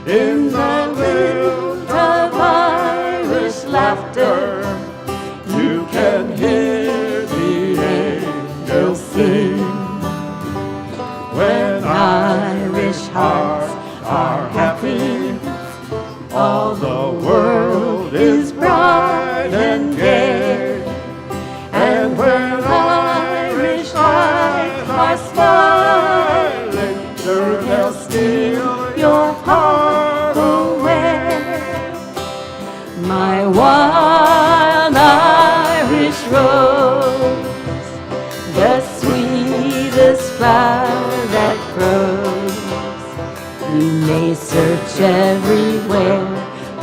In the lilt of Irish laughter, you can hear the angels sing. When Irish hearts are happy, all the world is bright and gay. And when Irish eyes are smiling, sure they'll steal your heart away. My wild Irish rose, the sweetest flower that grows. You may search everywhere,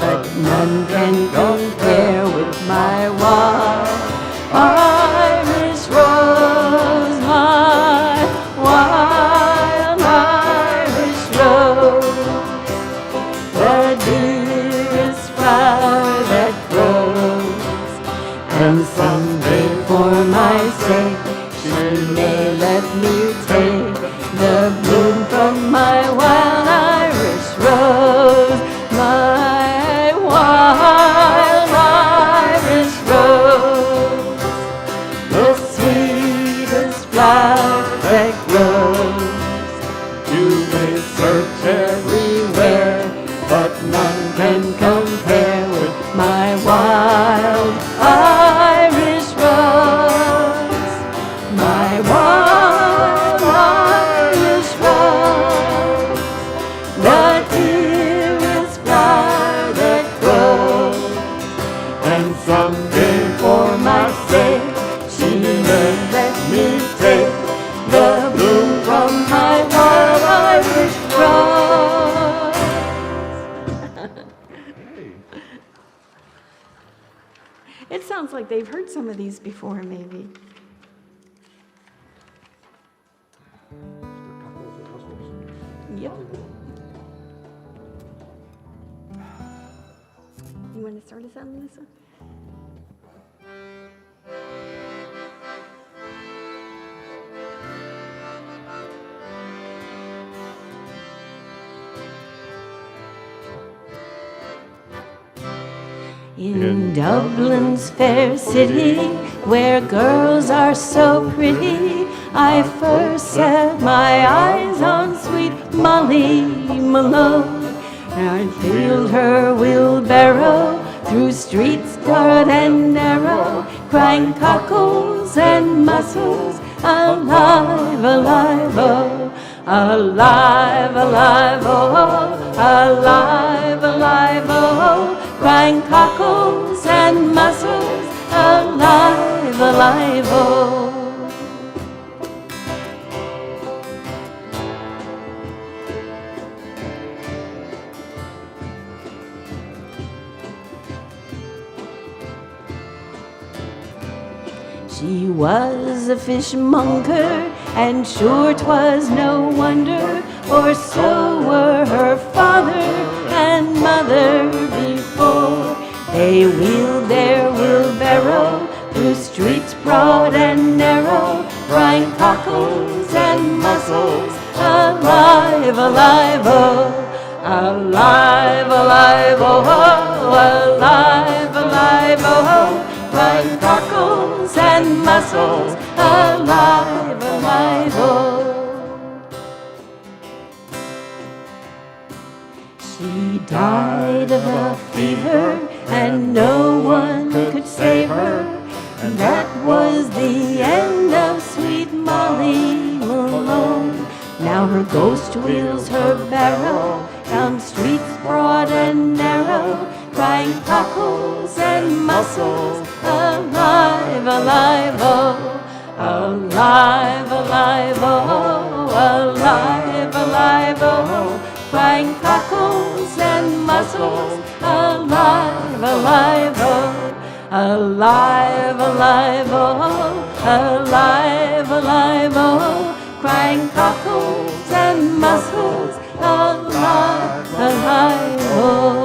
but none can compare with my wild Irish rose, my wild Irish rose, the dearest flower that grows. And someday for my sake she may let me take the bloom from my wild Irish rose, my wild Irish rose, the sweetest flower that grows. You may search everywhere, but none can compare with my wild Irish rose, my wild Irish rose, the dearest flower that grows. And someday for my sake she may let me take the bloom from my wild Irish rose. It sounds like they've heard some of these before, maybe. Yep. You want to start us out on this one? In Dublin's fair city, where girls are so pretty, I first set my eyes on sweet Molly Malone. I wheeled her wheelbarrow through streets broad and narrow, crying cockles and mussels, alive, alive, oh, alive, alive, oh, alive, alive, oh, crying cockles and mussels, alive, alive, oh. She was a fishmonger, and sure 'twas no wonder, for so were her father and mother before. They wheeled their wheelbarrow through streets broad and narrow, crying cockles and mussels, alive, alive, oh, alive, alive, oh, alive, alive, oh, crying cockles and mussels, alive, alive, oh. She died of a fever, and no one could save her, and that was the end of sweet Molly Malone. Now her ghost wheels her barrow down streets broad and narrow, crying cockles and mussels, alive, alive, oh, alive, alive, oh, alive, alive, oh, crying cockles and mussels, alive, alive, oh, alive, alive, oh, alive, alive, oh, crying cockles and mussels, alive, alive, oh.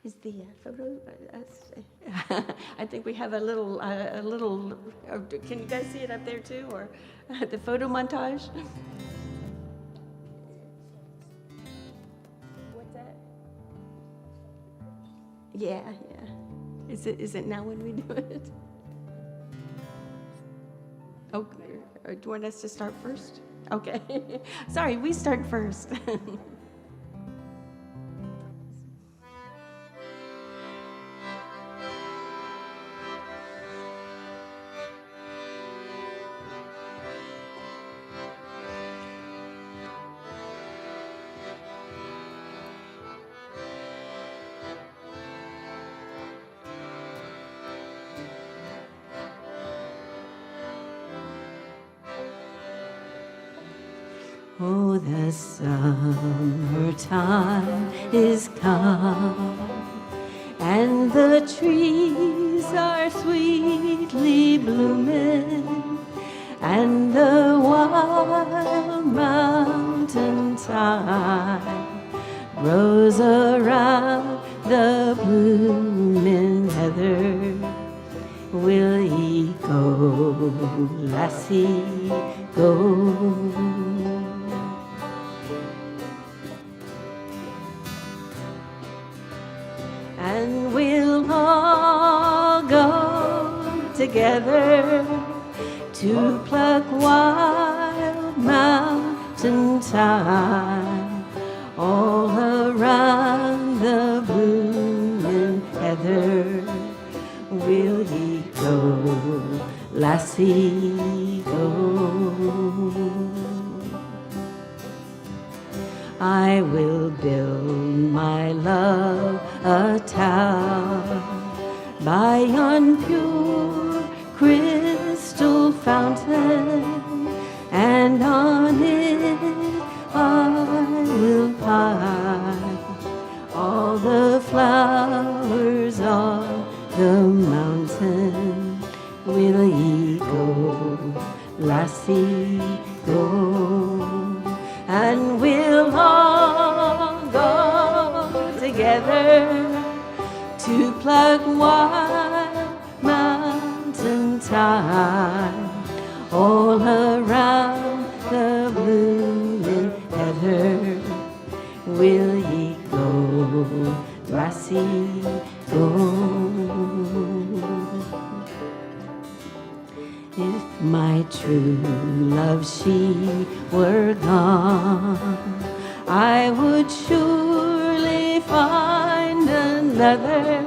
Is the photo? I think we have a little. Can you guys see it up there too, or the photo montage? What's that? Yeah. Is it now when we do it? Oh, do you want us to start first? Okay. Sorry, we start first. Oh, the summertime is come, and the trees are sweetly blooming, and the wild mountain thyme grows around the blooming heather. Will ye go, lassie, go? And we'll all go together to pluck wild mountain thyme all around the blooming heather. Will ye go, lassie, go? I will build my love a tower by yon pure crystal fountain, and on it I will pile all the flowers on the mountain. Will ye go, lassie, go? And we'll all go together to pluck wild mountain thyme all around the blooming heather. Will ye go, lassie, go? If my true love she were gone, I would surely find another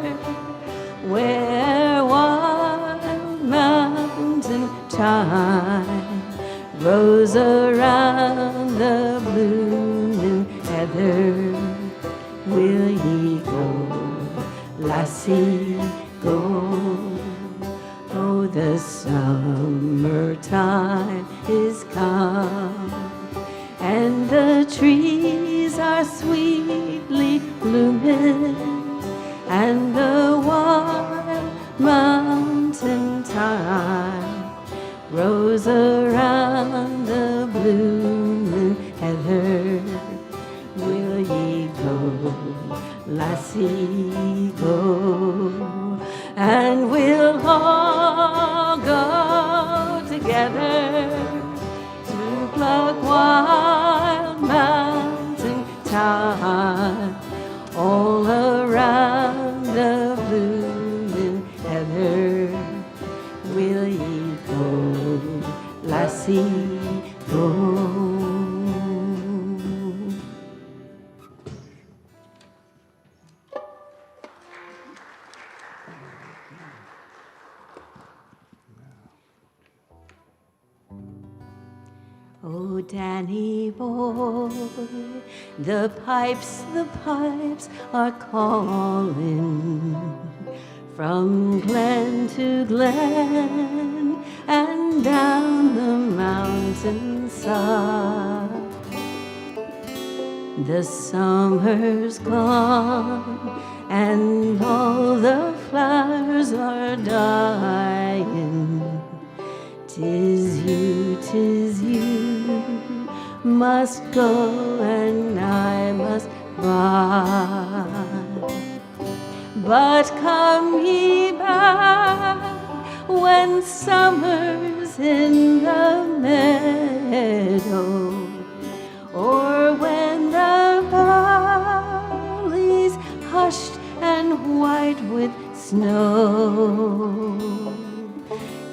where wild mountain thyme grows around the blooming heather. Will ye go, lassie, go? Oh, the summertime is come, and the trees are sweetly blooming, and the wild mountain thyme grows around the blooming heather. Will ye go, lassie, go? And we'll all go together to pluck wild mountain thyme all around the blooming heather. Will ye go, lassie, go? Oh, Danny boy, the pipes are calling from glen to glen and down the mountainside. The summer's gone and all the flowers are dying. 'Tis you, must go and I must bide. But come ye back when summer's in the meadow, or when the valley's hushed and white with snow.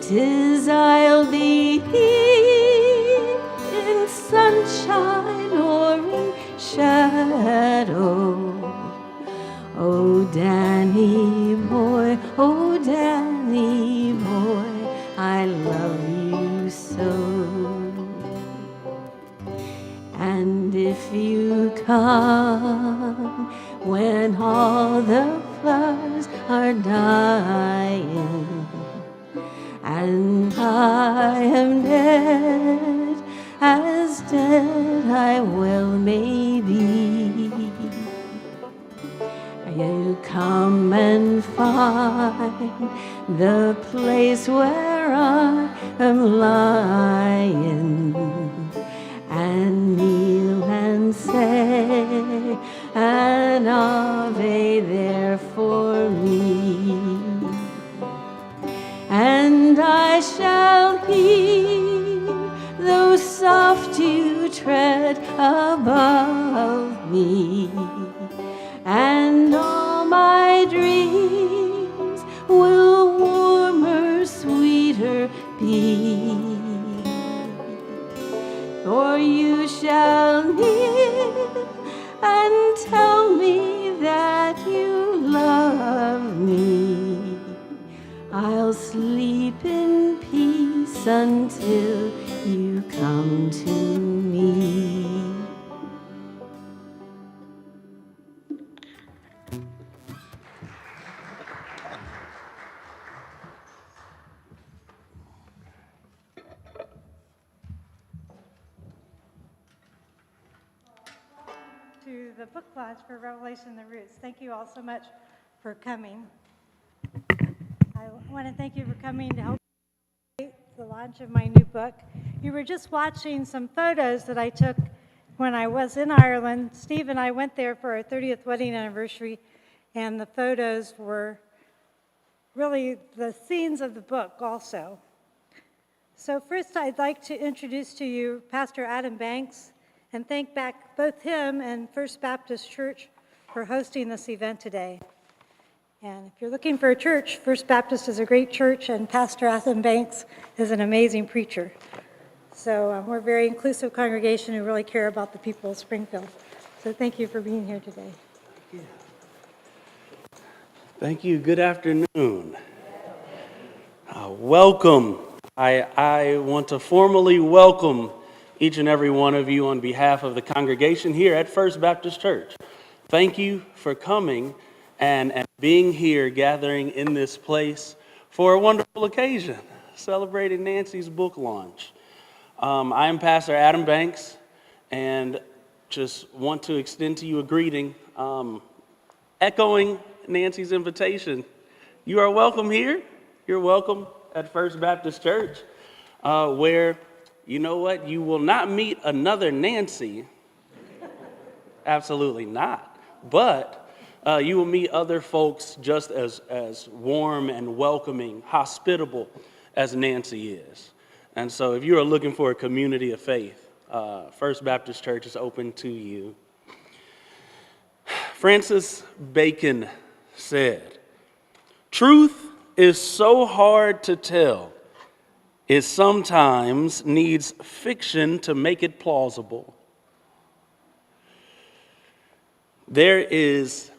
'Tis I'll be here in sunshine or in shadow. Oh, Danny boy, oh, Danny boy, I love you so. And if you come when all the flowers are dying, and I am dead, as dead I well may be, you come and find the place where I am lying, and kneel and say an Ave there for me, and I shall hear those soft dew tread above me, and all my dreams will warmer, sweeter be. For you shall kneel and tell me that you love me. I'll sleep in peace until you come to me. To the book launch for Revelation the Roots. Thank you all so much for coming. I want to thank you for coming to help the launch of my new book. You were just watching some photos that I took when I was in Ireland. Steve and I went there for our 30th wedding anniversary, and the photos were really the scenes of the book also. So first I'd like to introduce to you Pastor Adam Banks and thank back both him and First Baptist Church for hosting this event today. And if you're looking for a church, First Baptist is a great church, and Pastor Adam Banks is an amazing preacher. So we're a very inclusive congregation who really care about the people of Springfield. So thank you for being here today. Thank you. Good afternoon. Welcome. I want to formally welcome each and every one of you on behalf of the congregation here at First Baptist Church. Thank you for coming and being here, gathering in this place for a wonderful occasion, celebrating Nancy's book launch. I am Pastor Adam Banks, and just want to extend to you a greeting, echoing Nancy's invitation. You are welcome here. You're welcome at First Baptist Church, where, you know what, you will not meet another Nancy. Absolutely not. But you will meet other folks just as warm and welcoming, hospitable as Nancy is. And so if you are looking for a community of faith, First Baptist Church is open to you. Francis Bacon said, "Truth is so hard to tell, it sometimes needs fiction to make it plausible." There is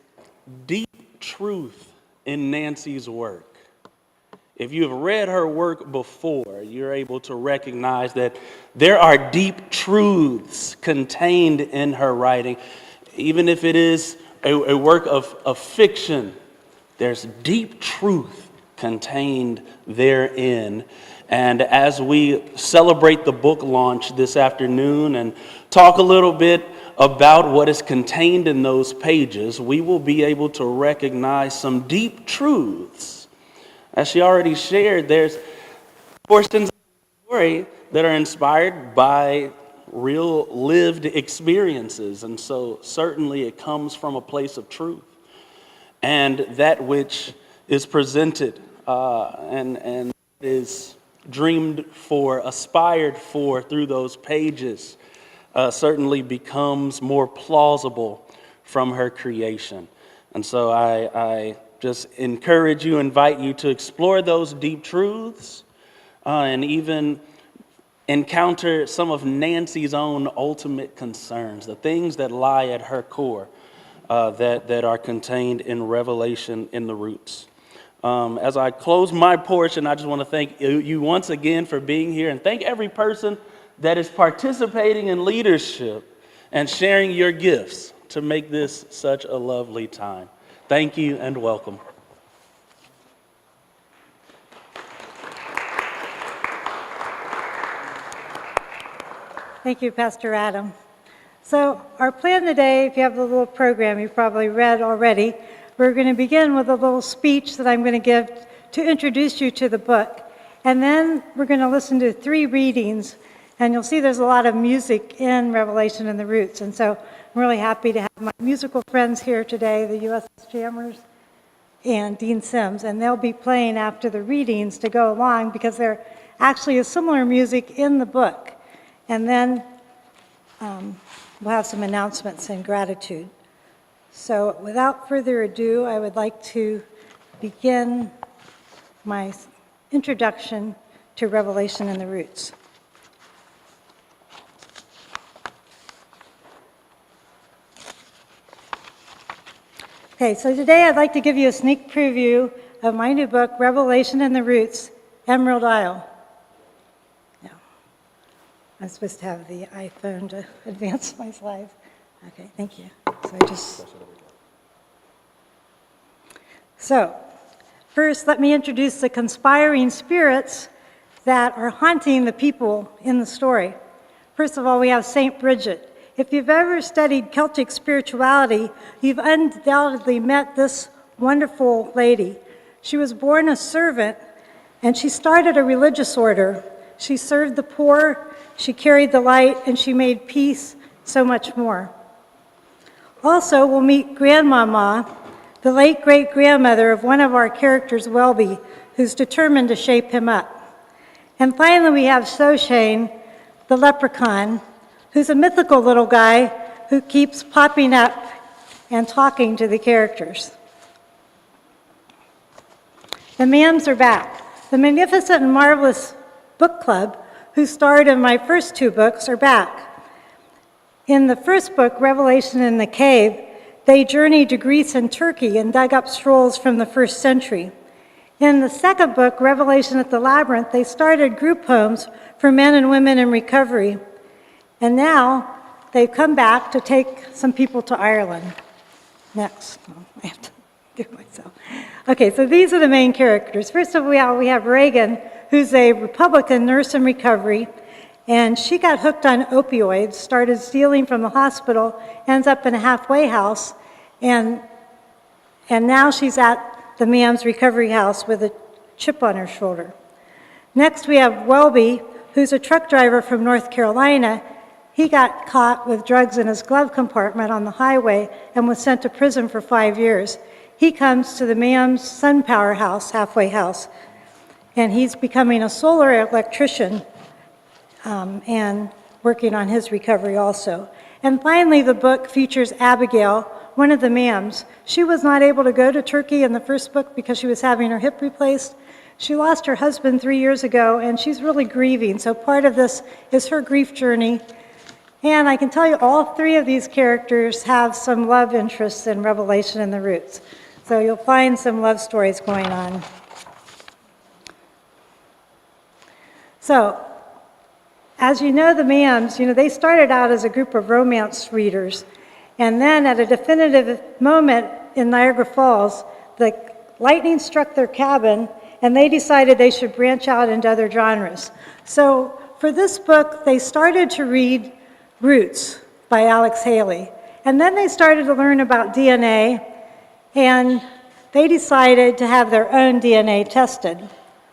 deep truth in Nancy's work. If you have read her work before, you're able to recognize that there are deep truths contained in her writing. Even if it is a work of fiction, there's deep truth contained therein. And as we celebrate the book launch this afternoon and talk a little bit about what is contained in those pages, we will be able to recognize some deep truths. As she already shared, there's portions of the story that are inspired by real lived experiences, and so certainly it comes from a place of truth. and that which is presented and is dreamed for, aspired for through those pages certainly becomes more plausible from her creation. And so I just encourage you, invite you to explore those deep truths and even encounter some of Nancy's own ultimate concerns, the things that lie at her core that are contained in Revelation in the Roots. As I close my portion, I just want to thank you once again for being here, and thank every person that is participating in leadership and sharing your gifts to make this such a lovely time. Thank you and welcome. Thank you, Pastor Adam. So our plan today, if you have the little program you've probably read already, we're going to begin with a little speech that I'm going to give to introduce you to the book. And then we're going to listen to 3 readings. And you'll see there's a lot of music in Revelation and the Roots. And so I'm really happy to have my musical friends here today, the USS Jammers and Dean Sims. And they'll be playing after the readings to go along because there actually is similar music in the book. And then we'll have some announcements and gratitude. So without further ado, I would like to begin my introduction to Revelation and the Roots. Okay, so today I'd like to give you a sneak preview of my new book, Revelation and the Roots, Emerald Isle. I'm supposed to have the iPhone to advance my slides. Okay, thank you. So first, let me introduce the conspiring spirits that are haunting the people in the story. First of all, we have Saint Bridget. If you've ever studied Celtic spirituality, you've undoubtedly met this wonderful lady. She was born a servant, and she started a religious order. She served the poor, she carried the light, and she made peace, so much more. Also, we'll meet Grandmama, the late great-grandmother of one of our characters, Welby, who's determined to shape him up. And finally, we have Soshane, the leprechaun, who's a mythical little guy who keeps popping up and talking to the characters. The Mams are back. The magnificent and marvelous book club, who starred in my first 2 books, are back. In the first book, Revelation in the Cave, they journeyed to Greece and Turkey and dug up scrolls from the 1st century. In the second book, Revelation at the Labyrinth, they started group homes for men and women in recovery. And now they've come back to take some people to Ireland. Next. Oh, I have to do it myself. Okay, so these are the main characters. First of all, we have Reagan, who's a Republican nurse in recovery, and she got hooked on opioids, started stealing from the hospital, ends up in a halfway house, and now she's at the Mams recovery house with a chip on her shoulder. Next, we have Welby, who's a truck driver from North Carolina. He got caught with drugs in his glove compartment on the highway and was sent to prison for 5 years. He comes to the Mams Sun Power House, halfway house, and he's becoming a solar electrician and working on his recovery also. And finally, the book features Abigail, one of the Mams. She was not able to go to Turkey in the first book because she was having her hip replaced. She lost her husband 3 years ago, and she's really grieving. So part of this is her grief journey. And I can tell you all 3 of these characters have some love interests in Revelation and the Roots. So you'll find some love stories going on. So, as you know, the Mams, they started out as a group of romance readers. And then at a definitive moment in Niagara Falls, the lightning struck their cabin, and they decided they should branch out into other genres. So for this book, they started to read Roots by Alex Haley. And then they started to learn about DNA, and they decided to have their own DNA tested.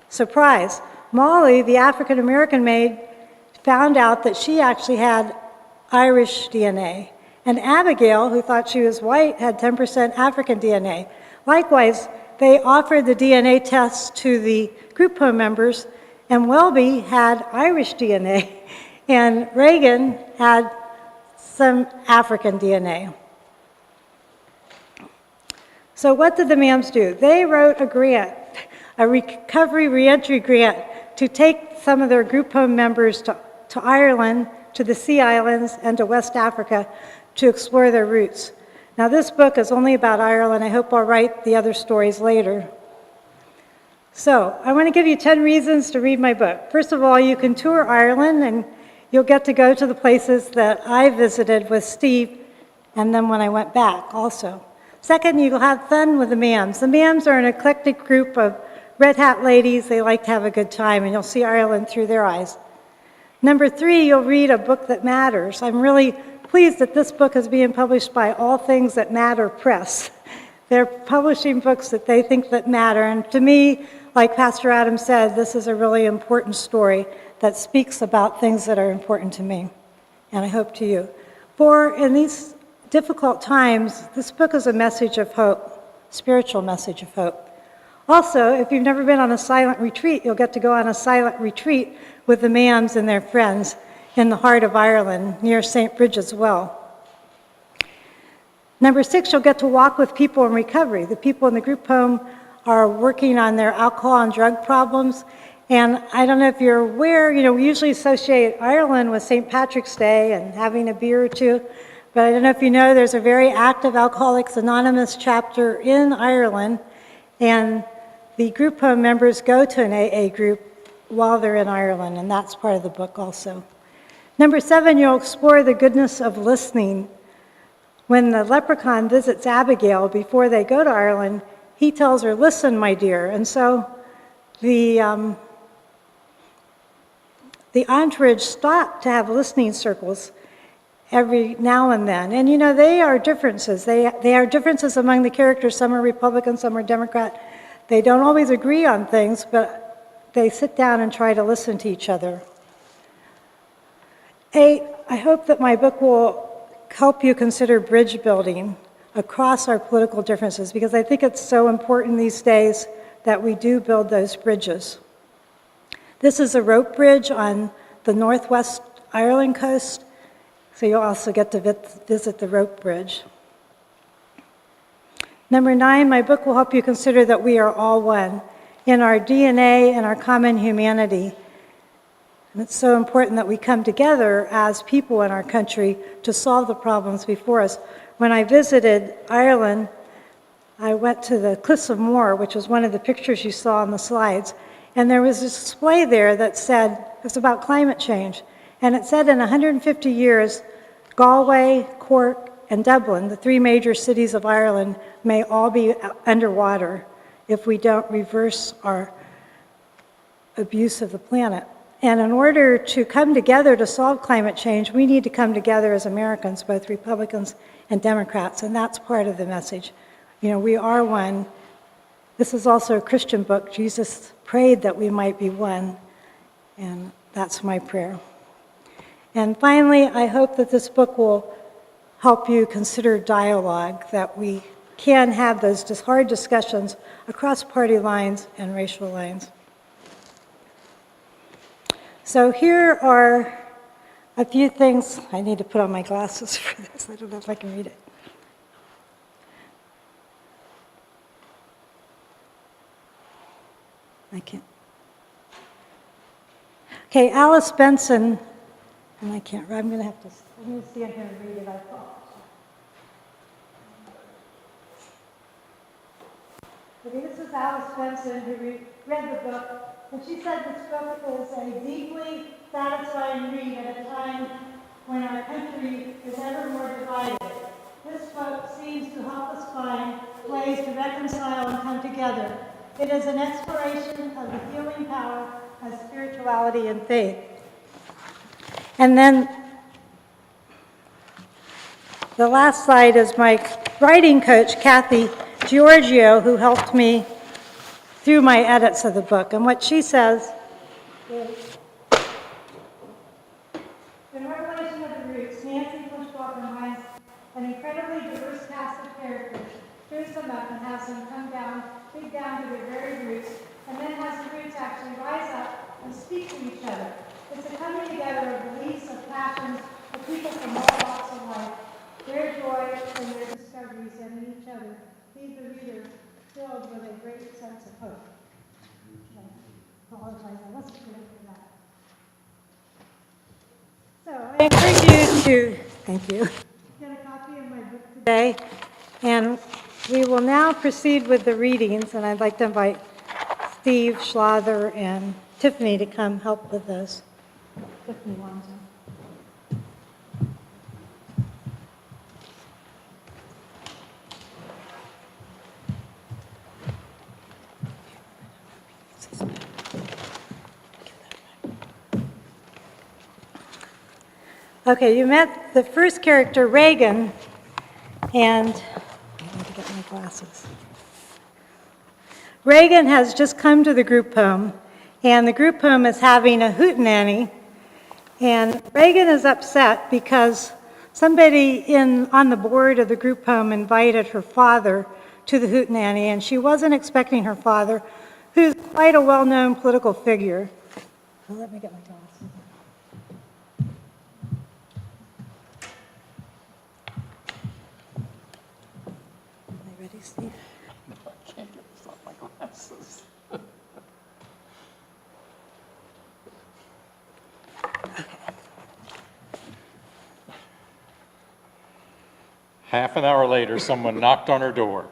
Surprise. Molly, the African-American maid, found out that she actually had Irish DNA. And Abigail, who thought she was white, had 10% African DNA. Likewise, they offered the DNA test to the group home members, and Welby had Irish DNA, and Reagan had some African DNA. So what did the MAMs do? They wrote a grant, a recovery reentry grant, to take some of their group home members to Ireland, to the Sea Islands, and to West Africa to explore their roots. Now this book is only about Ireland. I hope I'll write the other stories later. So I want to give you 10 reasons to read my book. First of all, you can tour Ireland and you'll get to go to the places that I visited with Steve and then when I went back also. Second, you'll have fun with the MAMs. The MAMs are an eclectic group of red hat ladies. They like to have a good time, and you'll see Ireland through their eyes. Number 3, you'll read a book that matters. I'm really pleased that this book is being published by All Things That Matter Press. They're publishing books that they think that matter, and to me, like Pastor Adam said, this is a really important story that speaks about things that are important to me, and I hope to you. For in these difficult times, this book is a message of hope, spiritual message of hope. Also, if you've never been on a silent retreat, you'll get to go on a silent retreat with the MAMs and their friends in the heart of Ireland, near St. Bridget's Well. Number 6, you'll get to walk with people in recovery. The people in the group home are working on their alcohol and drug problems. And I don't know if you're aware, we usually associate Ireland with St. Patrick's Day and having a beer or two. But I don't know if you know, there's a very active Alcoholics Anonymous chapter in Ireland, and the group home members go to an AA group while they're in Ireland, and that's part of the book also. Number 7, you'll explore the goodness of listening. When the leprechaun visits Abigail before they go to Ireland, he tells her, "Listen, my dear." And so the entourage stopped to have listening circles every now and then. And they are differences. They are differences among the characters. Some are Republican, some are Democrat. They don't always agree on things, but they sit down and try to listen to each other. 8, I hope that my book will help you consider bridge building across our political differences, because I think it's so important these days that we do build those bridges. This is a rope bridge on the Northwest Ireland coast, so you'll also get to visit the rope bridge. Number 9, my book will help you consider that we are all one in our DNA and our common humanity. And it's so important that we come together as people in our country to solve the problems before us. When I visited Ireland, I went to the Cliffs of Moher, which was one of the pictures you saw on the slides, and there was a display there that said, it was about climate change, and it said in 150 years, Galway, Cork, and Dublin, the 3 major cities of Ireland, may all be underwater if we don't reverse our abuse of the planet. And in order to come together to solve climate change, we need to come together as Americans, both Republicans and Democrats, and that's part of the message. We are one. This is also a Christian book. Jesus prayed that we might be one, and that's my prayer. And finally, I hope that this book will help you consider dialogue, that we can have those hard discussions across party lines and racial lines. So here are a few things. I need to put on my glasses for this. I don't know if I can read it. I can't. Okay, Alice Benson, and I can't, I'm going to have to, I'm going to stand here and read it, I thought. Okay, this is Alice Benson, who read the book, and she said this book is a deeply satisfying read at a time when our country is ever more divided. This book seems to help us find ways to reconcile and come together. It is an exploration of the healing power of spirituality and faith. And then the last slide is my writing coach, Kathy Giorgio, who helped me through my edits of the book. And what she says is, in Revelation of the Roots, Nancy Flinchbaugh combines an incredibly diverse cast of characters. Here's some them up and has them come down, dig down to their very roots, and then has the roots actually rise up and speak to each other. It's a coming together of beliefs, of passions, of people from all walks of life. Their joy and their discoveries and in each other leave the reader filled with a great sense of hope. I apologize, I wasn't prepared for that. So I encourage you to, thank you, get a copy of my book today. And we will now proceed with the readings, and I'd like to invite Steve Schlother and Tiffany to come help with those. Tiffany Wanzer. Okay, you met the first character, Reagan, and I need to get my glasses. Reagan has just come to the group home, and the group home is having a hootenanny, and Reagan is upset because somebody on the board of the group home invited her father to the hootenanny, and she wasn't expecting her father, who's quite a well-known political figure. Well, let me get my glasses. Ready, Steve? No, I can't get this off my glasses. Half an hour later, someone knocked on her door.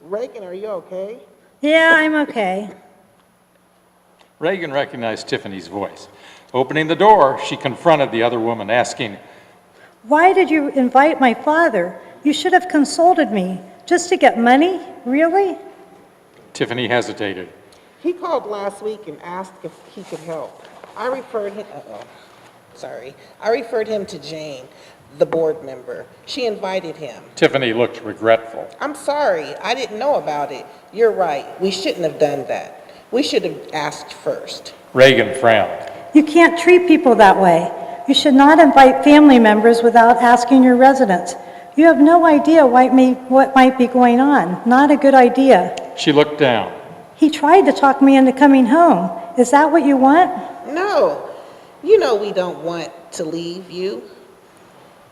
Reagan, are you okay? Yeah, I'm okay. Reagan recognized Tiffany's voice. Opening the door, she confronted the other woman, asking, Why did you invite my father? You should have consulted me. Just to get money? Really? Tiffany hesitated. He called last week and asked if he could help. I referred him to Jane, the board member. She invited him. Tiffany looked regretful. I'm sorry, I didn't know about it. You're right, we shouldn't have done that. We should have asked first. Reagan frowned. You can't treat people that way. You should not invite family members without asking your residents. You have no idea what might be going on. Not a good idea. She looked down. He tried to talk me into coming home. Is that what you want? No, you know we don't want to leave you.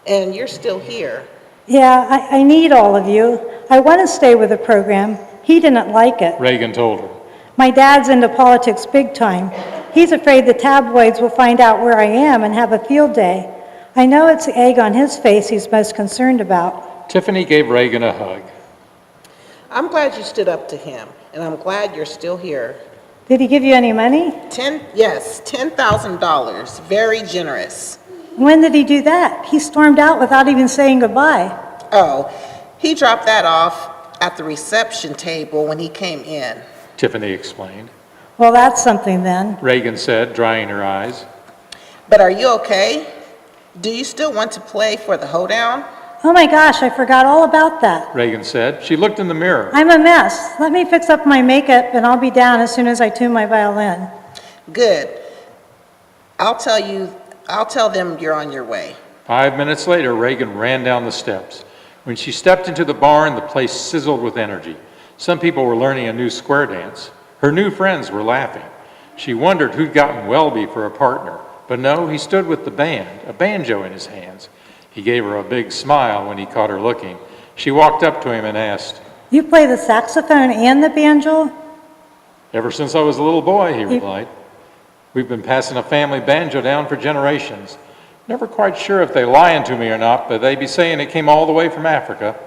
And you're still here. Yeah, I need all of you. I want to stay with the program. He didn't like it. Reagan told her. My dad's into politics big time. He's afraid the tabloids will find out where I am and have a field day. I know it's the egg on his face he's most concerned about. Tiffany gave Reagan a hug. I'm glad you stood up to him, and I'm glad you're still here. Did he give you any money? Yes, $10,000. Very generous. When did he do that? He stormed out without even saying goodbye. Oh, he dropped that off at the reception table when he came in. Tiffany explained. Well, that's something then. Reagan said, drying her eyes. But are you okay? Do you still want to play for the hoedown? Oh my gosh, I forgot all about that. Reagan said. She looked in the mirror. I'm a mess. Let me fix up my makeup and I'll be down as soon as I tune my violin. Good. I'll tell them you're on your way. 5 minutes later, Reagan ran down the steps. When she stepped into the barn, the place sizzled with energy. Some people were learning a new square dance. Her new friends were laughing. She wondered who'd gotten Welby for a partner. But no, he stood with the band, a banjo in his hands. He gave her a big smile when he caught her looking. She walked up to him and asked, You play the saxophone and the banjo? Ever since I was a little boy, he replied. We've been passing a family banjo down for generations. Never quite sure if they lying to me or not, but they be saying it came all the way from Africa.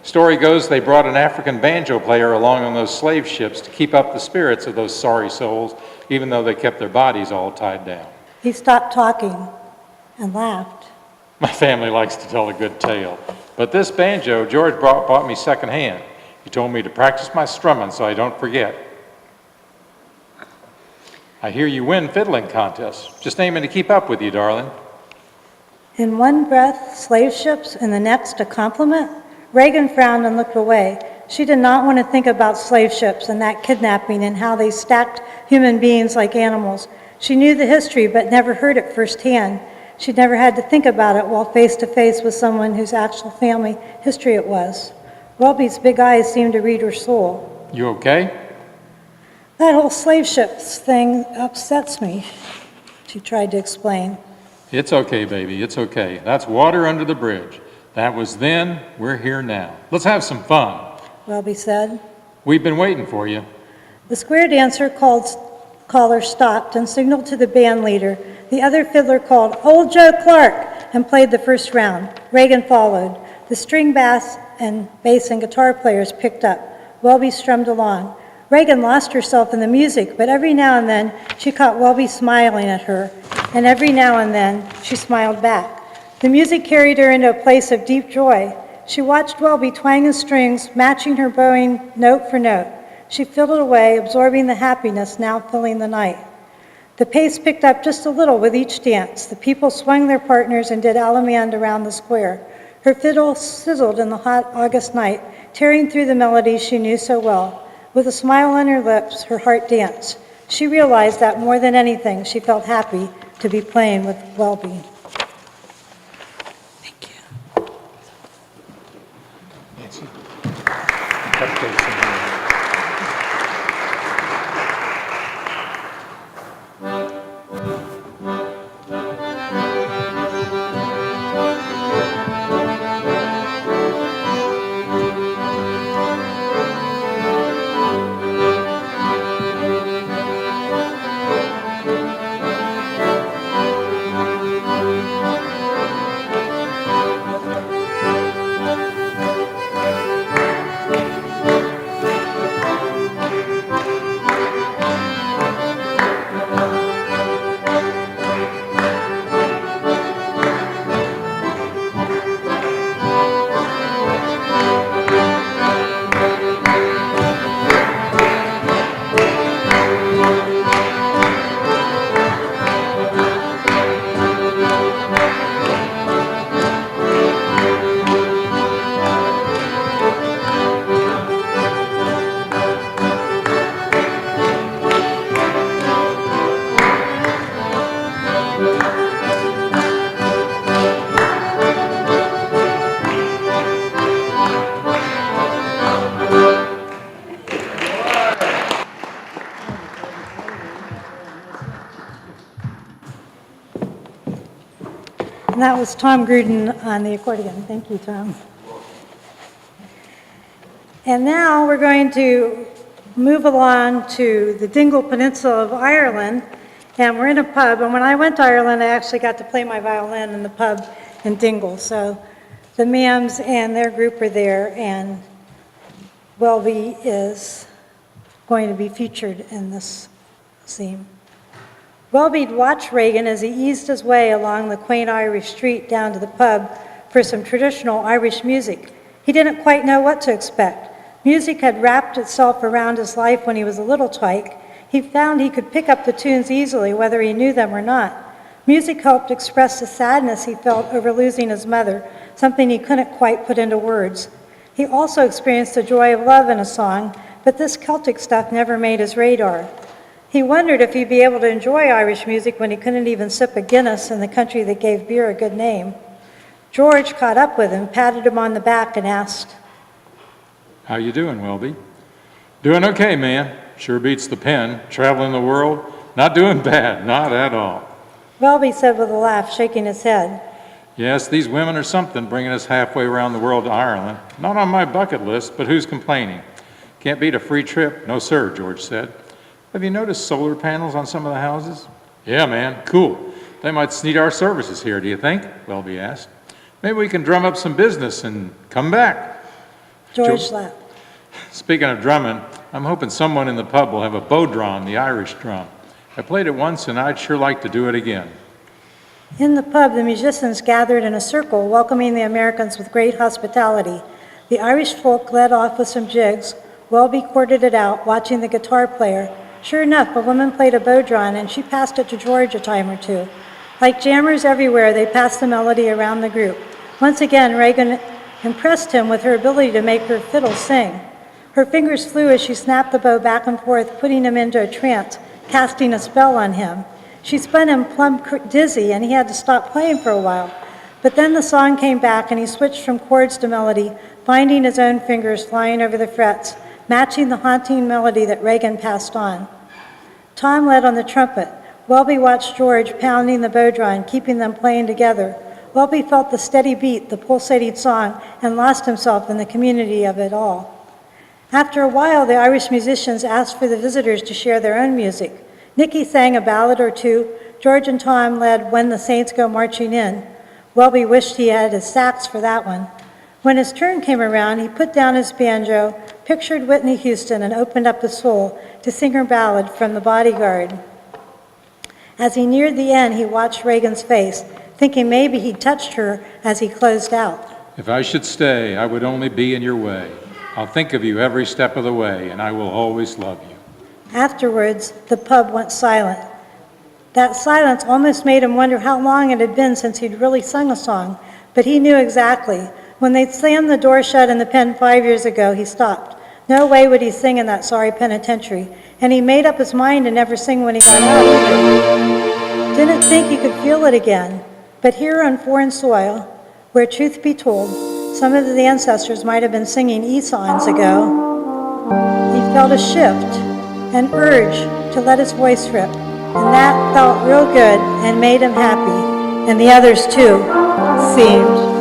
Story goes they brought an African banjo player along on those slave ships to keep up the spirits of those sorry souls, even though they kept their bodies all tied down. He stopped talking and laughed. My family likes to tell a good tale, but this banjo George bought me secondhand. He told me to practice my strumming so I don't forget. I hear you win fiddling contests. Just aiming to keep up with you, darling. In one breath, slave ships, and the next, a compliment? Reagan frowned and looked away. She did not want to think about slave ships and that kidnapping and how they stacked human beings like animals. She knew the history, but never heard it firsthand. She'd never had to think about it while face to face with someone whose actual family history it was. Welby's big eyes seemed to read her soul. You okay? That whole slave ships thing upsets me, she tried to explain. It's okay, baby, it's okay. That's water under the bridge. That was then, we're here now. Let's have some fun. Welby said. We've been waiting for you. The square dancer caller stopped and signaled to the band leader. The other fiddler called, "Old Joe Clark," and played the first round. Reagan followed. The string bass and guitar players picked up. Welby strummed along. Reagan lost herself in the music, but every now and then she caught Welby smiling at her, and every now and then she smiled back. The music carried her into a place of deep joy. She watched Welby twang the strings, matching her bowing note for note. She fiddled away, absorbing the happiness now filling the night. The pace picked up just a little with each dance. The people swung their partners and did allemande around the square. Her fiddle sizzled in the hot August night, tearing through the melodies she knew so well. With a smile on her lips, her heart danced. She realized that more than anything, she felt happy to be playing with Welby. Thank you. Nancy. Cupcakes in here. And that was Tom Gruden on the accordion. Thank you, Tom. And now we're going to move along to the Dingle Peninsula of Ireland, and we're in a pub. And when I went to Ireland, I actually got to play my violin in the pub in Dingle. So the Mams and their group are there, and Welby is going to be featured in this scene. Welby'd watched Reagan as he eased his way along the quaint Irish street down to the pub for some traditional Irish music. He didn't quite know what to expect. Music had wrapped itself around his life when he was a little tyke. He found he could pick up the tunes easily, whether he knew them or not. Music helped express the sadness he felt over losing his mother, something he couldn't quite put into words. He also experienced the joy of love in a song, but this Celtic stuff never made his radar. He wondered if he'd be able to enjoy Irish music when he couldn't even sip a Guinness in the country that gave beer a good name. George caught up with him, patted him on the back, and asked, How you doing, Welby? Doing okay, man. Sure beats the pen. Traveling the world. Not doing bad, not at all. Welby said with a laugh, shaking his head. Yes, these women are something, bringing us halfway around the world to Ireland. Not on my bucket list, but who's complaining? Can't beat a free trip. No, sir, George said. Have you noticed solar panels on some of the houses? Yeah, man, cool. They might need our services here, do you think? Welby asked. Maybe we can drum up some business and come back. George laughed. Speaking of drumming, I'm hoping someone in the pub will have a bow drum, the Irish drum. I played it once and I'd sure like to do it again. In the pub, the musicians gathered in a circle, welcoming the Americans with great hospitality. The Irish folk led off with some jigs. Welby quartered it out, watching the guitar player. Sure enough, a woman played a bow drum, and she passed it to George a time or two. Like jammers everywhere, they passed the melody around the group. Once again, Reagan impressed him with her ability to make her fiddle sing. Her fingers flew as she snapped the bow back and forth, putting him into a trance, casting a spell on him. She spun him plumb dizzy, and he had to stop playing for a while. But then the song came back, and he switched from chords to melody, finding his own fingers flying over the frets, matching the haunting melody that Reagan passed on. Tom led on the trumpet. Welby watched George pounding the bow drum, keeping them playing together. Welby felt the steady beat, the pulsating song, and lost himself in the community of it all. After a while, the Irish musicians asked for the visitors to share their own music. Nicky sang a ballad or two. George and Tom led When the Saints Go Marching In. Welby wished he had his sax for that one. When his turn came around, he put down his banjo, pictured Whitney Houston, and opened up his soul to sing her ballad from The Bodyguard. As he neared the end, he watched Reagan's face, thinking maybe he'd touched her as he closed out. If I should stay, I would only be in your way. I'll think of you every step of the way, and I will always love you. Afterwards, the pub went silent. That silence almost made him wonder how long it had been since he'd really sung a song, but he knew exactly. When they slammed the door shut in the pen 5 years ago, he stopped. No way would he sing in that sorry penitentiary, and he made up his mind to never sing when he got out either. Didn't think he could feel it again, but here on foreign soil, where truth be told, some of the ancestors might have been singing eons ago, he felt a shift, an urge to let his voice rip, and that felt real good and made him happy, and the others too, seemed.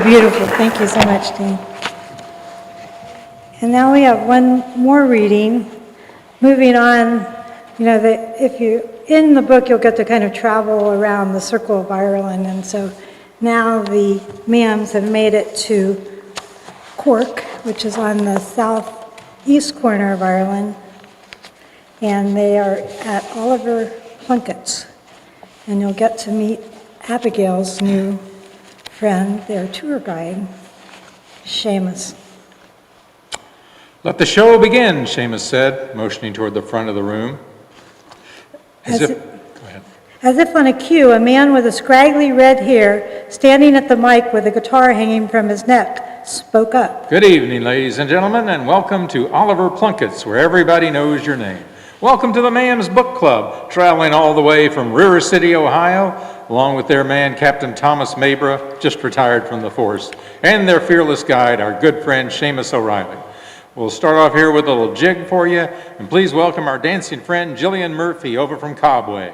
beautiful. Thank you so much, Dean. And now we have one more reading. Moving on, if you, in the book, you'll get to kind of travel around the circle of Ireland. And so now the Mams have made it to Cork, which is on the southeast corner of Ireland. And they are at Oliver Plunkett's. And you'll get to meet Abigail's new friend, their tour guide, Seamus. Let the show begin, Seamus said, motioning toward the front of the room. Go ahead. As if on a cue, a man with a scraggly red hair, standing at the mic with a guitar hanging from his neck, spoke up. Good evening, ladies and gentlemen, and welcome to Oliver Plunkett's, where everybody knows your name. Welcome to the Mams Book Club, traveling all the way from River City, Ohio, along with their man, Captain Thomas Mabra, just retired from the force, and their fearless guide, our good friend, Seamus O'Reilly. We'll start off here with a little jig for you, and please welcome our dancing friend, Jillian Murphy, over from Cobway.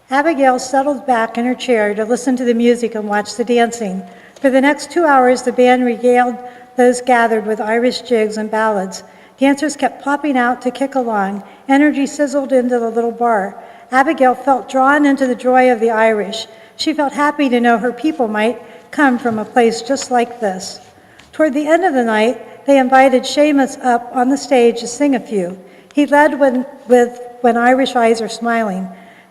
Abigail settled back in her chair to listen to the music and watch the dancing. For the next 2 hours, the band regaled those gathered with Irish jigs and ballads. Dancers kept popping out to kick along. Energy sizzled into the little bar. Abigail felt drawn into the joy of the Irish. She felt happy to know her people might come from a place just like this. Toward the end of the night, they invited Seamus up on the stage to sing a few. He led with When Irish Eyes Are Smiling.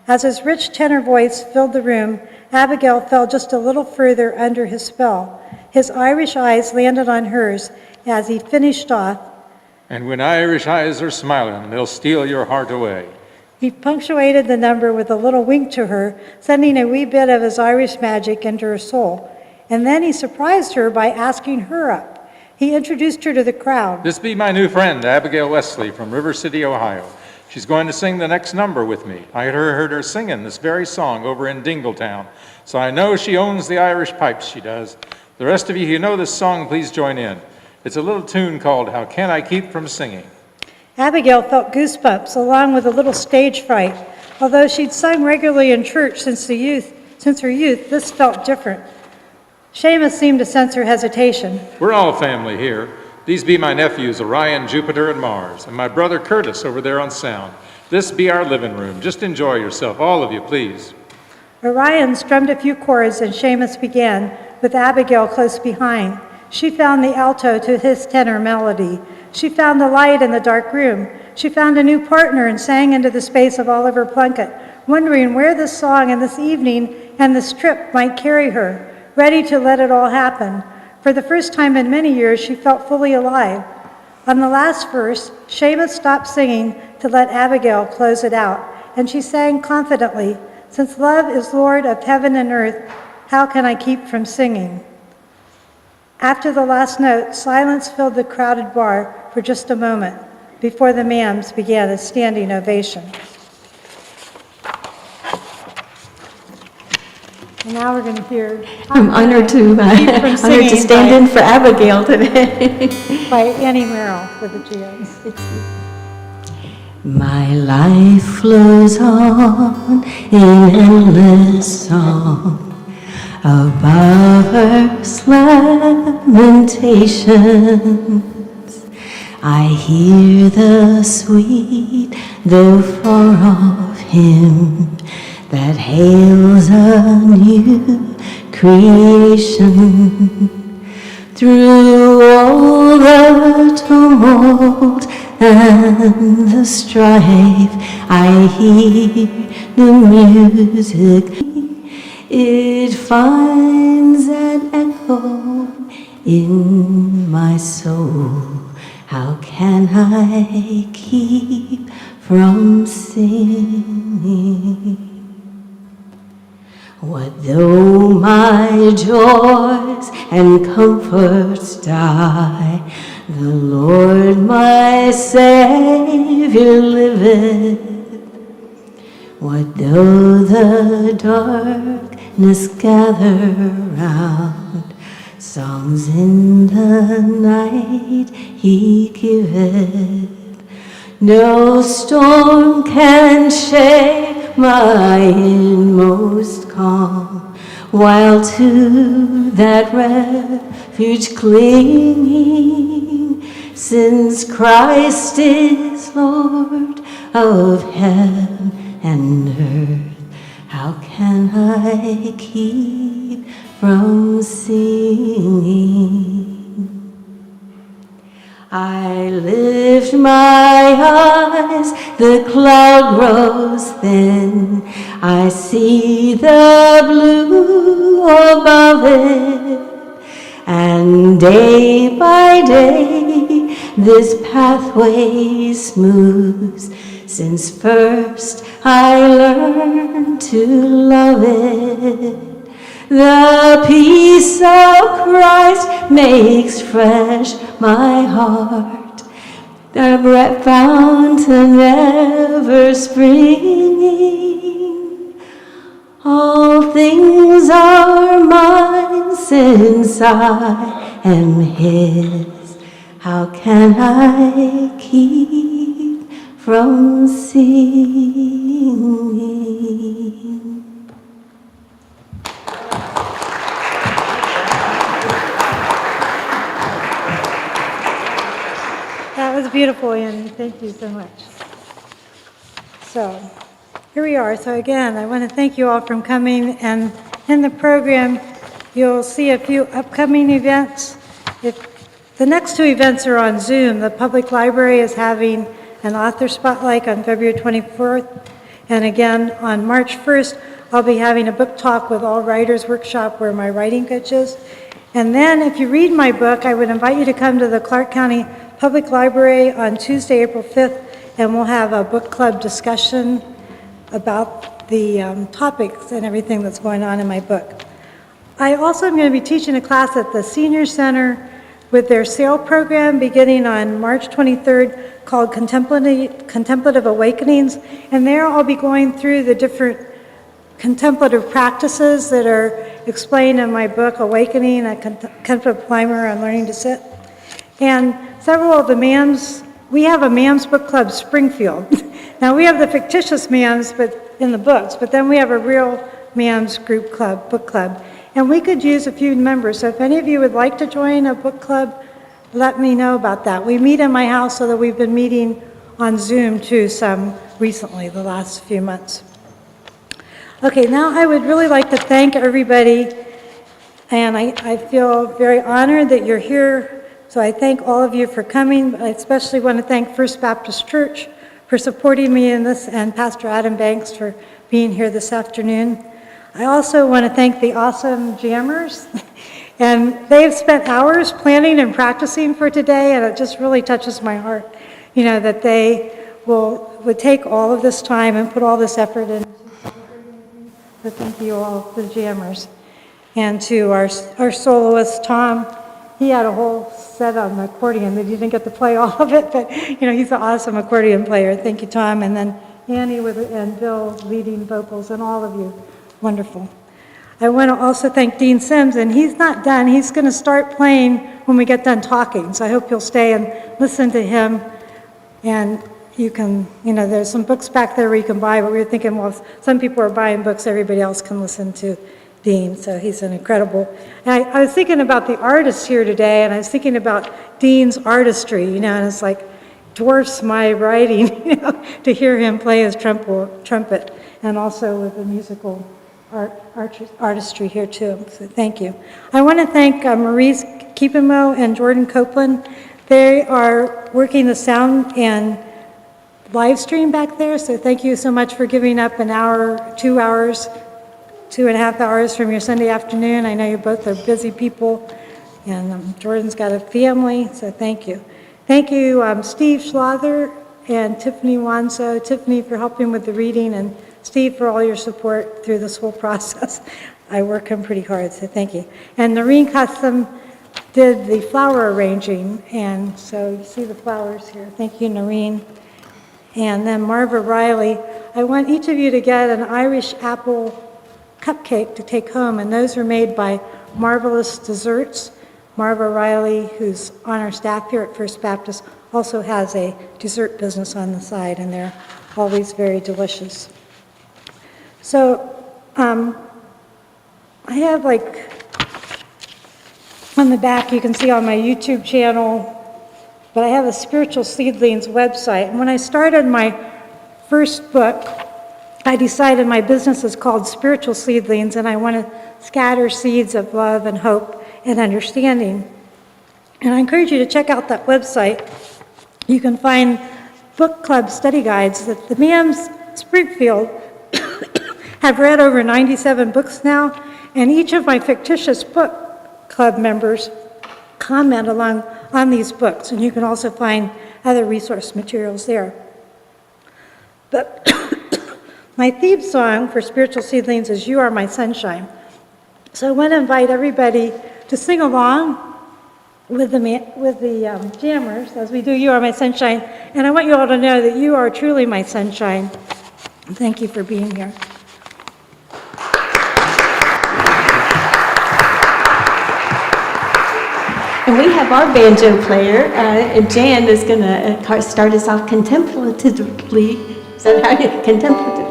As his rich tenor voice filled the room, Abigail fell just a little further under his spell. His Irish eyes landed on hers as he finished off. And when Irish eyes are smiling, they'll steal your heart away. He punctuated the number with a little wink to her, sending a wee bit of his Irish magic into her soul. And then he surprised her by asking her up. He introduced her to the crowd. This be my new friend, Abigail Wesley from River City, Ohio. She's going to sing the next number with me. I heard her singing this very song over in Dingletown, so I know she owns the Irish pipes, she does. The rest of you who know this song, please join in. It's a little tune called How Can I Keep From Singing? Abigail felt goosebumps along with a little stage fright. Although she'd sung regularly in church since her youth, this felt different. Seamus seemed to sense her hesitation. We're all family here. These be my nephews, Orion, Jupiter, and Mars, and my brother Curtis over there on sound. This be our living room. Just enjoy yourself, all of you, please. Orion strummed a few chords and Seamus began, with Abigail close behind. She found the alto to his tenor melody. She found the light in the dark room. She found a new partner and sang into the space of Oliver Plunkett, wondering where this song and this evening and this trip might carry her, ready to let it all happen. For the first time in many years, she felt fully alive. On the last verse, Seamus stopped singing to let Abigail close it out, and she sang confidently, "Since love is Lord of heaven and earth, how can I keep from singing?" After the last note, silence filled the crowded bar for just a moment before the Mams began a standing ovation. And now we're going to hear. I'm honored to stand in for Abigail today. By Annie Merrill with the Geos. My life flows on in endless song above earth's lamentations. I hear the sweet, though far off hymn that hails a new creation. Through all the tumult and the strife, I hear the music. It finds an echo in my soul. How can I keep from singing? What though my joys and comforts die, the Lord my Savior liveth. What though the darkness gather round, songs in the night he giveth. No storm can shake my inmost calm while to that refuge clinging, since Christ is Lord of heaven and earth. How can I keep from singing? I lift my eyes, the cloud grows thin. I see the blue above it, and day by day this pathway smooths, since first I learned to love it. The peace of Christ makes fresh my heart, the breath fountain ever springing. All things are mine since I am His. How can I keep from singing? That was beautiful, Annie. Thank you so much. So here we are. So again, I want to thank you all for coming. And in the program, you'll see a few upcoming events. The next two events are on Zoom. The public library is having an author spotlight on February 24th. And again, on March 1st, I'll be having a book talk with All Writers Workshop where my writing coach is. And then if you read my book, I would invite you to come to the Clark County Public Library on Tuesday, April 5th, and we'll have a book club discussion about the topics and everything that's going on in my book. I also am going to be teaching a class at the Senior Center with their SAIL program beginning on March 23rd called Contemplative Awakenings, and there I'll be going through the different contemplative practices that are explained in my book, Awakening, a Contemplative Climber on Learning to Sit. And several of the MAMs, we have a MAMs book club, Springfield. Now we have the fictitious MAMs in the books, but then we have a real MAMs group club, book club. And we could use a few members. So if any of you would like to join a book club, let me know about that. We meet in my house, so that we've been meeting on Zoom too some recently, the last few months. Okay, now I would really like to thank everybody, and I feel very honored that you're here. So I thank all of you for coming. I especially want to thank First Baptist Church for supporting me in this, and Pastor Adam Banks for being here this afternoon. I also want to thank the awesome jammers, and they've spent hours planning and practicing for today, and it just really touches my heart, you know, that they would take all of this time and put all this effort in. So thank you all, the jammers. And to our soloist, Tom, he had a whole set on the accordion that you didn't get to play all of it, but you know, he's an awesome accordion player. Thank you, Tom. And then Annie and Bill leading vocals, and all of you. Wonderful. I want to also thank Dean Sims, and he's not done. He's going to start playing when we get done talking, so I hope you'll stay and listen to him. And you can, you know, there's some books back there where you can buy, but we were thinking, well, if some people are buying books, everybody else can listen to Dean, so he's an incredible. And I was thinking about the artists here today, and I was thinking about Dean's artistry, you know, and it's like dwarfs my writing, you know, to hear him play his trumpet, and also with the musical artistry here too, so thank you. I want to thank Maurice Keepemo and Jordan Copeland. They are working the sound and live stream back there, so thank you so much for giving up an hour, 2 hours, 2.5 hours from your Sunday afternoon. I know you both are busy people, and Jordan's got a family, so thank you. Thank you, Steve Schlother and Tiffany Wanso. Tiffany for helping with the reading, and Steve for all your support through this whole process. I work him pretty hard, so thank you. And Noreen Custom did the flower arranging, and so you see the flowers here. Thank you, Noreen. And then Marva Riley. I want each of you to get an Irish apple cupcake to take home, and those are made by Marvelous Desserts. Marva Riley, who's on our staff here at First Baptist, also has a dessert business on the side, and they're always very delicious. So I I have like, on the back, you can see on my YouTube channel, but I have a Spiritual Seedlings website. And when I started my first book, I decided my business is called Spiritual Seedlings, and I want to scatter seeds of love and hope and understanding. And I encourage you to check out that website. You can find book club study guides that the MAMs Springfield have read over 97 books now, and each of my fictitious book club members comment along on these books, and you can also find other resource materials there. But my theme song for Spiritual Seedlings is You Are My Sunshine. So I want to invite everybody to sing along with the jammers as we do You Are My Sunshine, and I want you all to know that you are truly my sunshine. And thank you for being here. And we have our banjo player, and Jan is going to start us off contemplatively. Is that how you, contemplatively?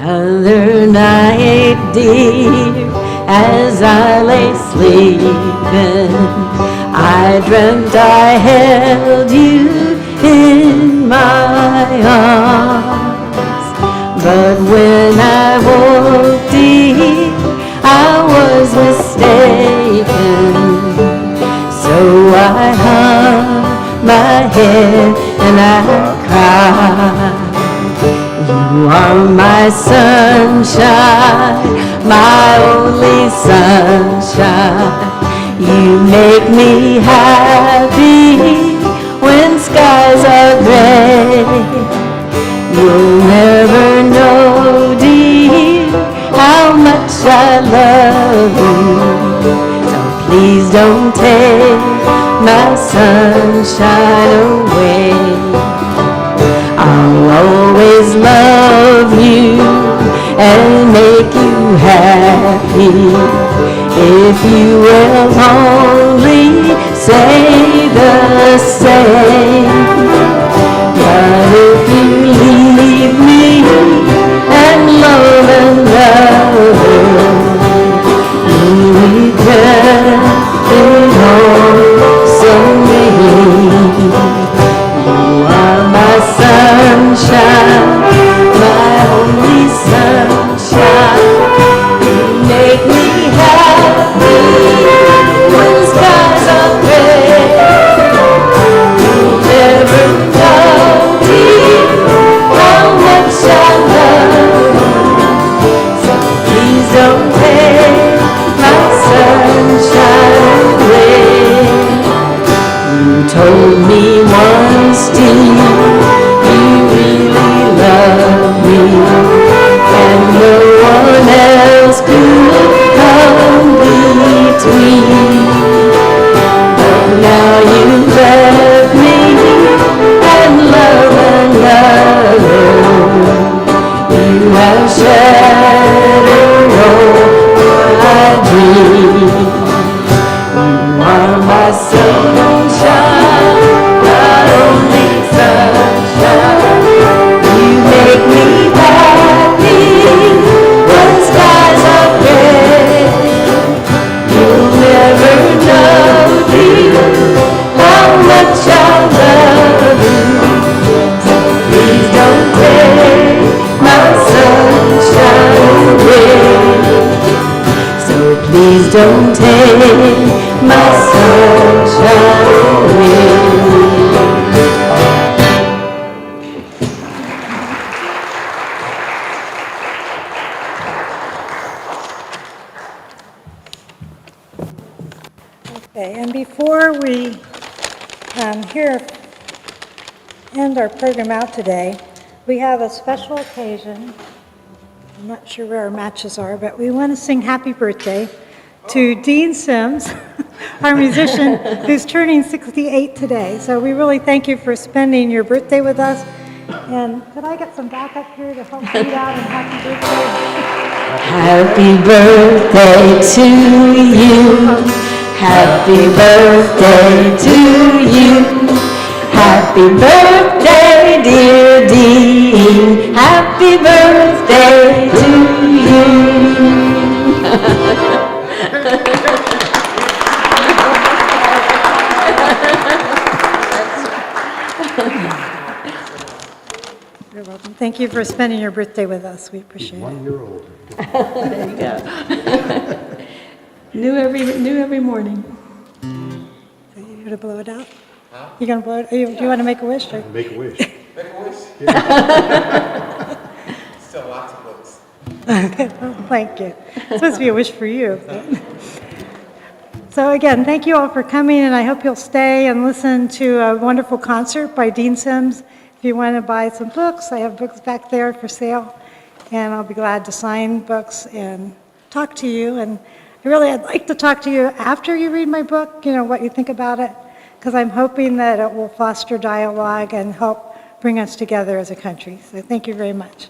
Other night, dear, as I lay sleeping, I dreamt I held you in my arms. But when I woke, dear, I was mistaken. So I hung my head and I cried. You are my sunshine, my only sunshine. You make me happy when skies are gray. You'll never know, dear, how much I love you. So please don't take my sunshine away. I'll always love you and make you happy if you will only say the same. But if you leave me and love another, you regret it all so me. You are my sunshine, my only sunshine. You make me happy when skies are gray. You'll never know, dear, how much I love you. So please don't take my sunshine away. You told me once, dear, you really love me, and no one else could come between. But now you left me and love another. You have shattered all my dreams. You are my sunshine, my only sunshine. You make me happy when skies are gray. You'll never know, dear, how much I love you. So please don't take my sunshine away. So please don't take my sunshine away. Okay, and before we end our program out today, we have a special occasion I'm not sure where our matches are, but we want to sing happy birthday to Dean Sims, our musician, who's turning 68 today. So we really thank you for spending your birthday with us. And could I get some backup here to help read out and happy birthday? Happy birthday to you. Happy birthday to you. Happy birthday, dear Dean. Happy birthday to you. You're welcome. Thank you for spending your birthday with us. We appreciate it. 1 year old. There you go. New every morning. So you gonna blow it out? You gonna blow it? Do you want to make a wish? Or? Make a wish. Still lots of books. Thank you. It's supposed to be a wish for you. So again, thank you all for coming, and I hope you'll stay and listen to a wonderful concert by Dean Sims. If you want to buy some books, I have books back there for sale, and I'll be glad to sign books and talk to you. And I'd like to talk to you after you read my book, what you think about it, because I'm hoping that it will foster dialogue and help bring us together as a country. So thank you very much.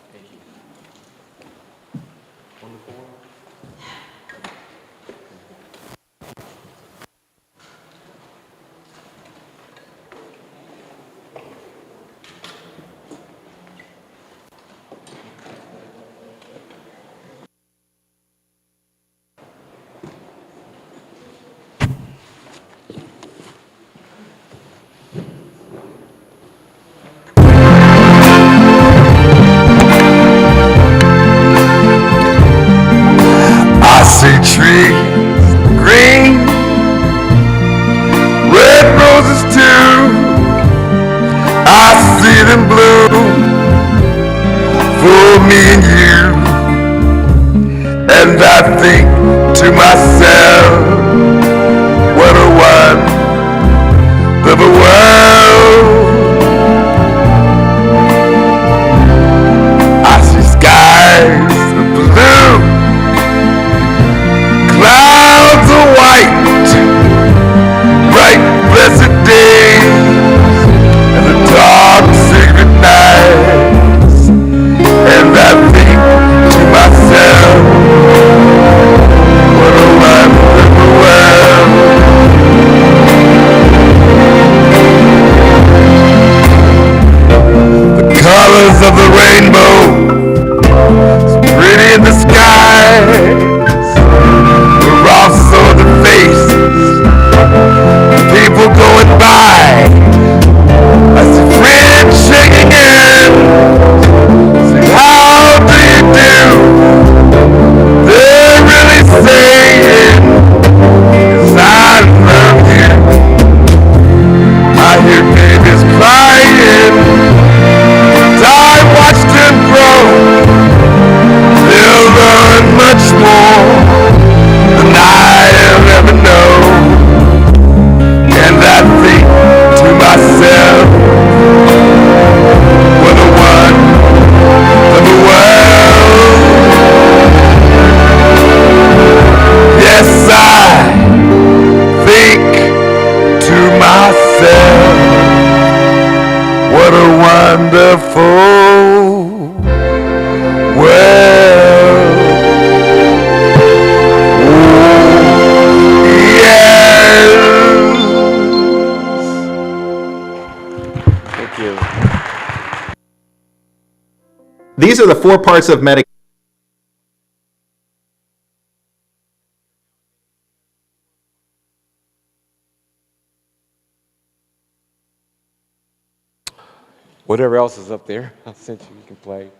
I see trees green, red roses too. I see them bloom for me and you. And I think to myself, what a wonderful world. I see skies of blue, clouds are white, bright blessed days, and the dark secret nights. And I think to myself, what a wonderful world. The colors of the rainbow, so pretty in the skies, were also the faces of people going by. I see friends shaking hands, say, how do you do? They're really saying, 'cause I love you. I hear babies crying, and I watch them grow. They'll learn much more than I'll ever know. And I think to myself, what a wonderful world. Yes, I think to myself, what a wonderful world. Yes. Thank you. These are the 4 parts of medication. Whatever else is up there, I sent you can play.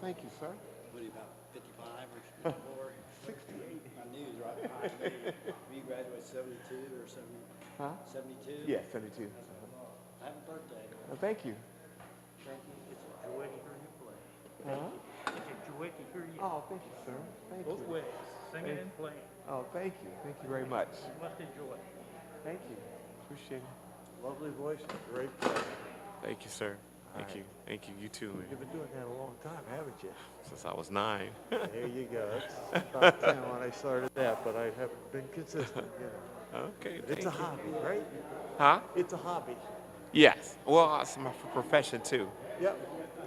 Thank you, sir. What are you, about 55 or more? 68. My news right behind me. You graduated 72 or 70? Huh? 72? Yeah, 72. Happy birthday. Thank you. Thank you. It's a joy to hear you play. Huh? It's a joy to hear you. Oh, thank you, sir. Thank Both you. ways, singing and playing. Oh, thank you. Thank you very much. You must enjoy. Thank you. Appreciate it. Lovely voice, great play. Thank you, sir. Thank you. Thank you. You too, man. You've been doing that a long time, haven't you? Since I was 9. There you go. It's about 10 when I started that, but I haven't been consistent, you know. Okay, It's a hobby, right? Huh? It's a hobby. Yes. Well, it's my profession too. Yep.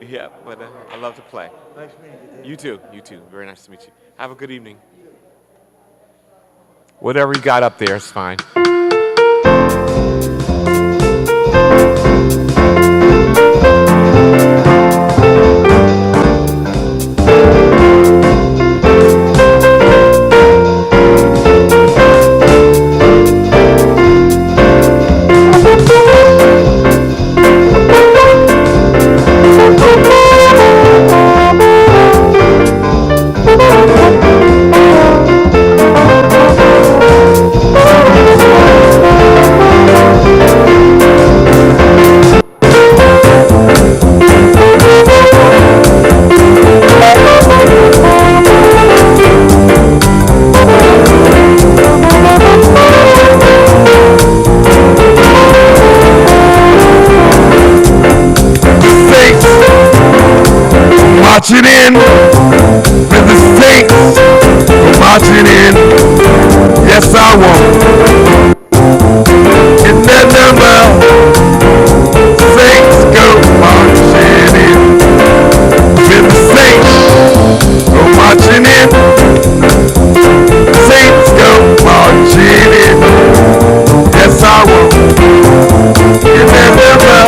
Yeah, but I love to play. Nice meeting you, Dave. You too. You too. Very nice to meet you. Have a good evening. Whatever you got up there is fine. Marching in with the saints, go marching in. Yes, I won't. In that number, saints go marching in. With the saints, go marching in. Saints go marching in. Yes, I won't. In that number.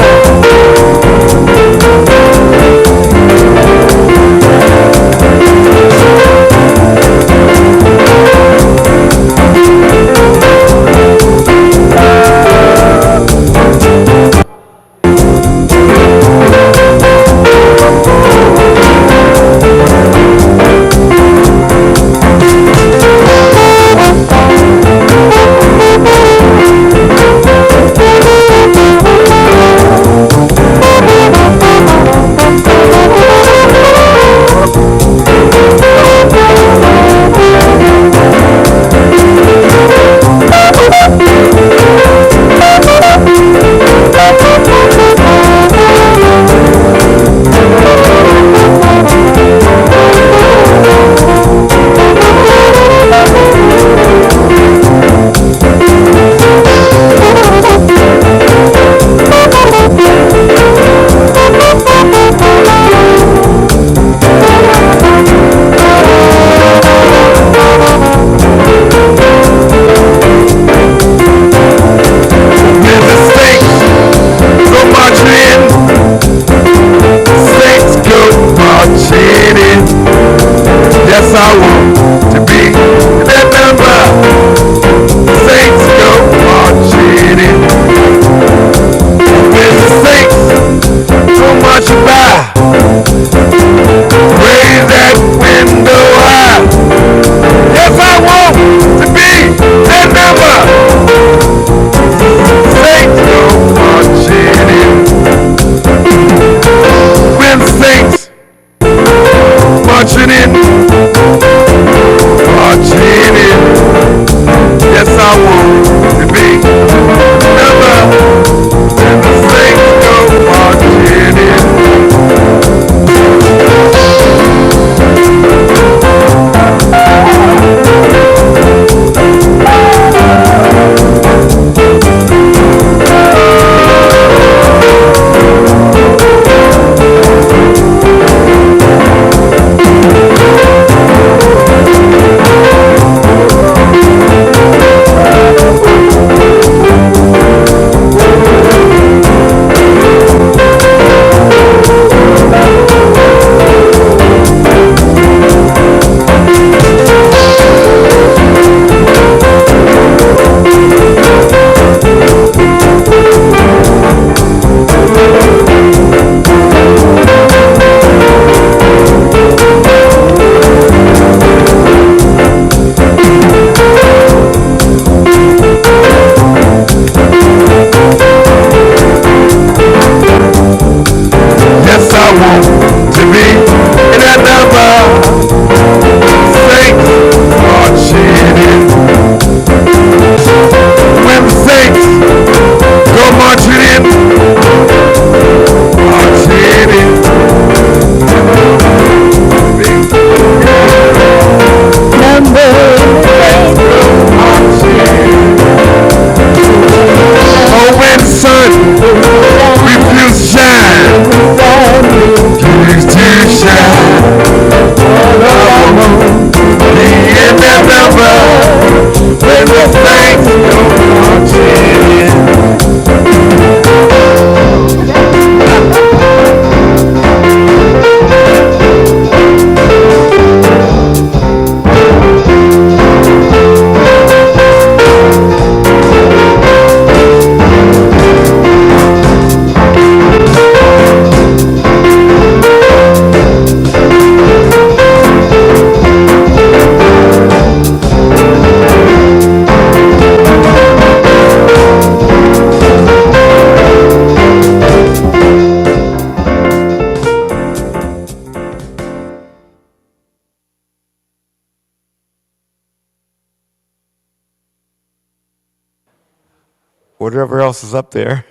whatever else is up there.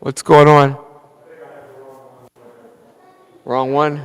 What's going on? Wrong one?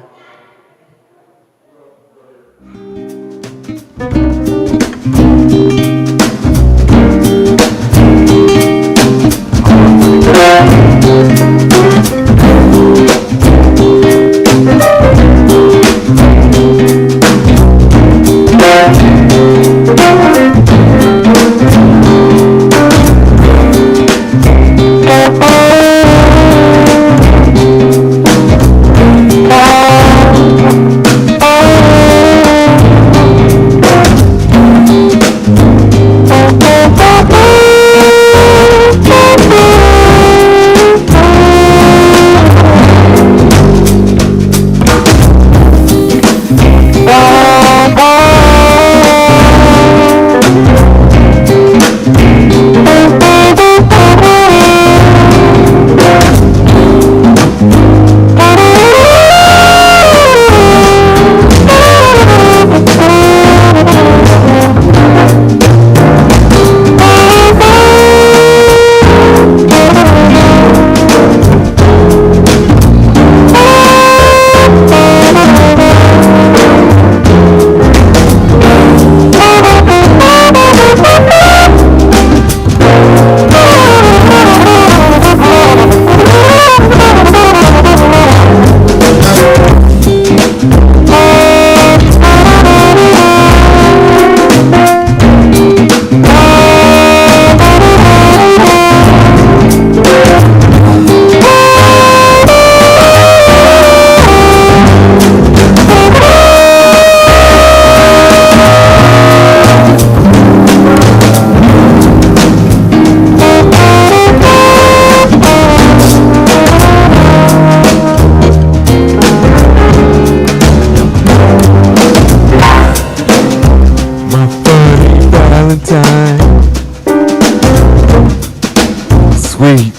Sweet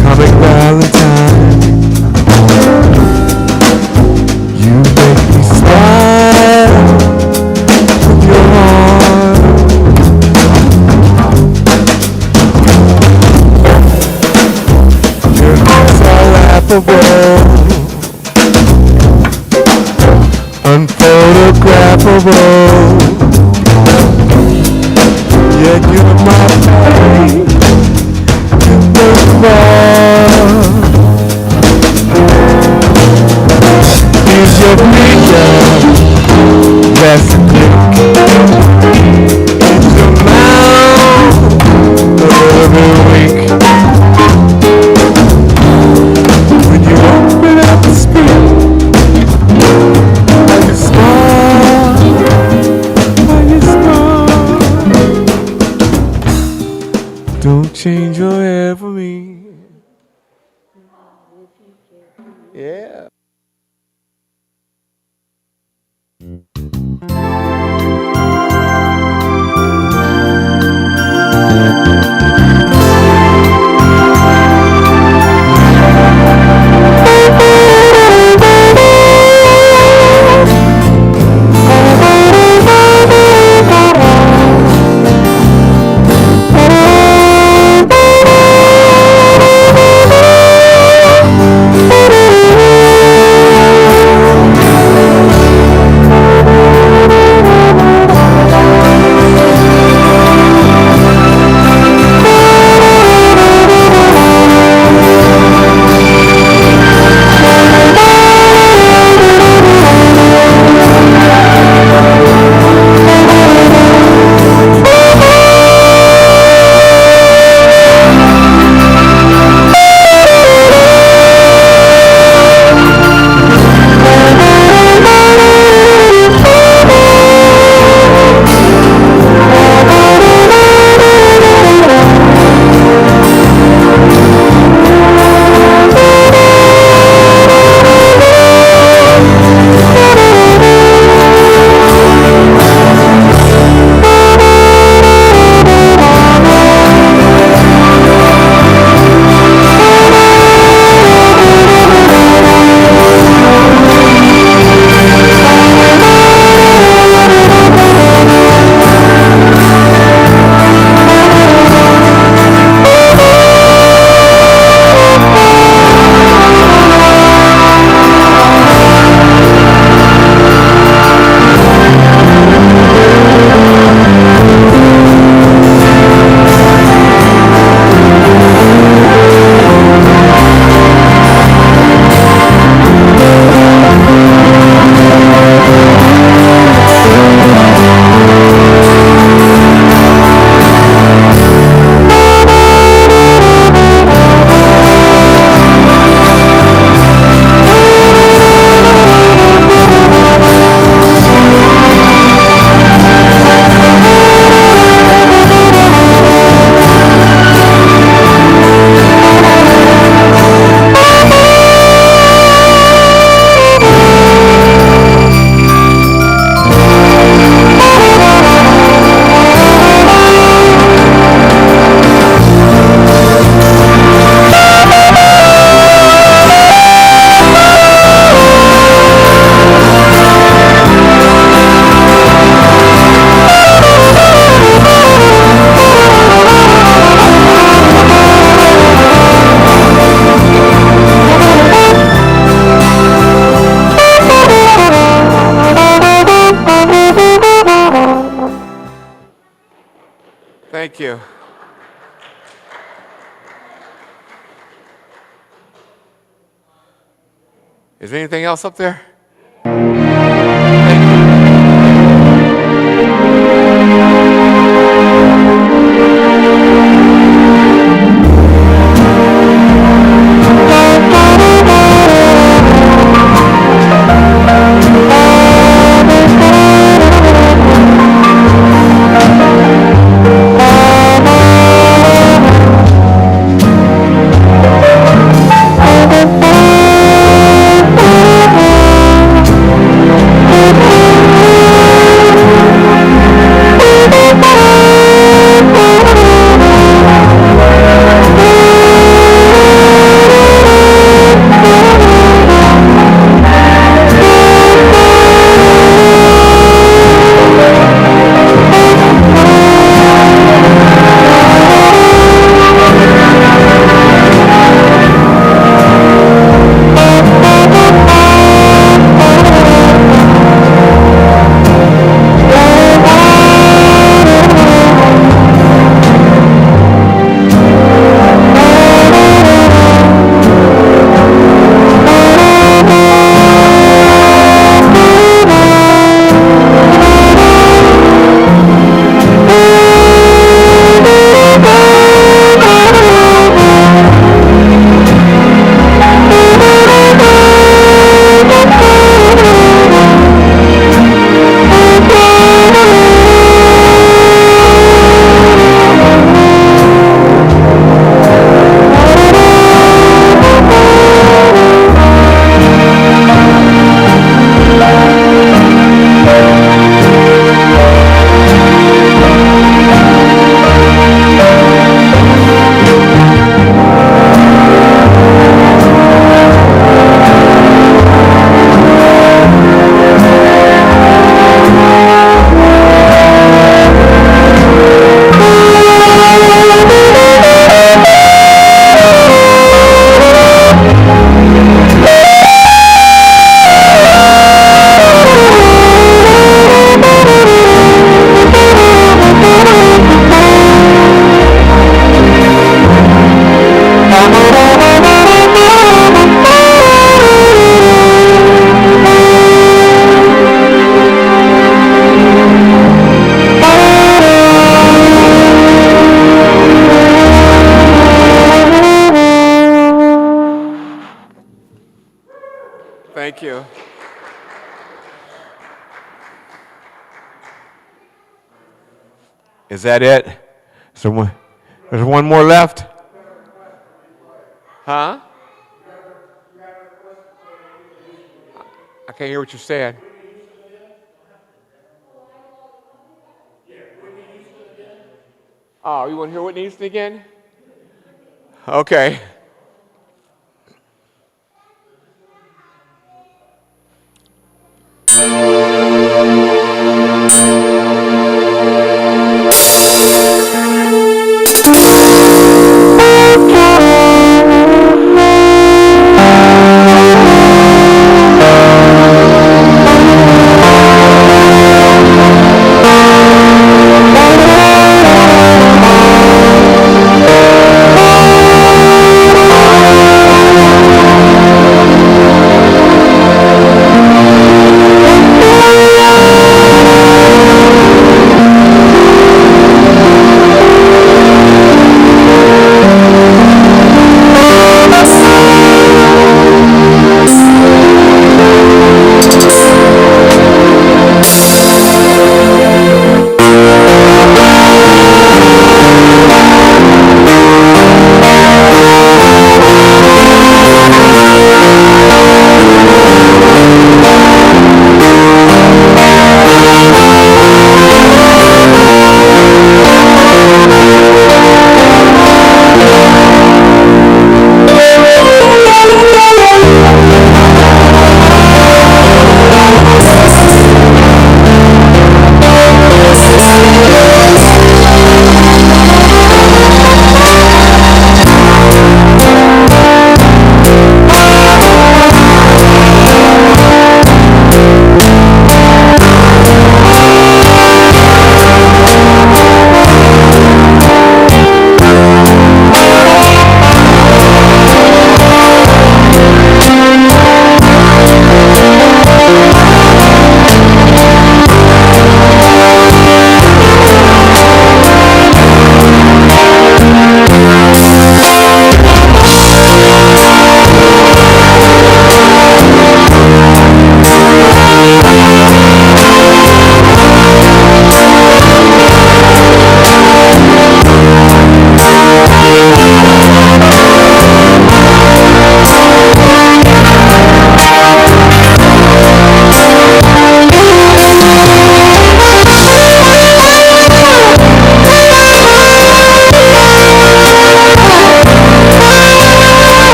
comic Valentine, you make me smile with your heart. Your looks are laughable, unphotographable, yet you're my pain. Here's your picture, that's a click in your mouth, every week. When you open up the speak, like a star, like a star. Don't change your hair for me. Yeah. Is there anything else up there? Thank you. Is that it? There's one more left? Huh? I can't hear what you said. Oh, you want to hear Whitney Houston again? Okay.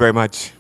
very much.